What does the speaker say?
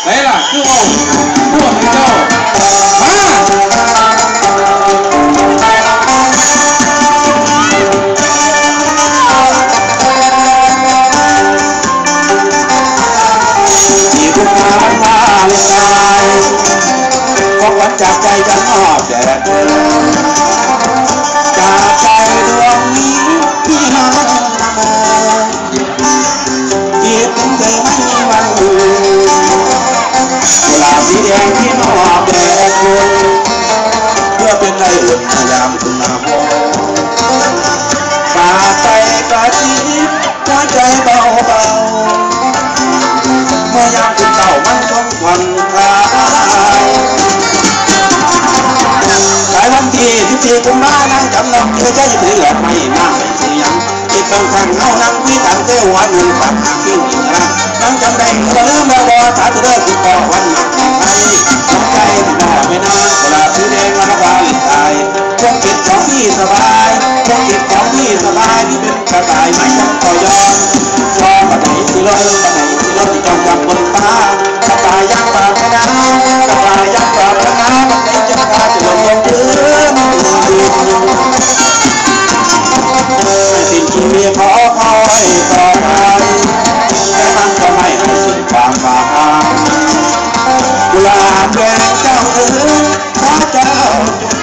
ไหนล่ะคือว่าพวกเจ้ามาที่คุณมาวันวาเลนไทน์ของวันจากใจจะมอบแด่เธอจากใจดวงนี้ที่น้องคิดถึงเธอไม่มีวันลืมกุหลาบสีแดงที่มอบแด่คุณเพื่อเป็นไออุ่นยามคุณมาพบฝากใจกระซิบหัวใจเบาเมื่อยามคุณเก่ามันคงผ่อนคลายสายวันที่14 กุมภาพันธ์นั่งจำนำเธอใจเหลือไม่มากไม่ซื้อยังคิดต้องทางเงานั่งคุยกันเต้หัวหนึ่งฝันหากิ้งอีกนะนั่งจำได้ก็ลืมแล้วบ่ถามเธอคือก่อวันหนักไทยหัวใจที่หน้าไม่นานเวลาซื้อแดงมาแล้ววาลินไทน์คงจิตของพี่สบายคงจิตของพี่สบายที่เป็นกระต่ายไม่ต้องต่อยอนชอบปะไหนที่รถปะไหนที่รถที่จองจำบนฟ้ากระต่ายยักษ์ปากพนังกระต่ายยักษ์ปากพนังมันไหนจะพาจะลงพื้นสิ่งที่มีขอคอยต่อไปแต่มันก็ไม่ให้สิ้นความหวังกุหลาบแดงเจ้าเอ๋ยขอเจ้าจง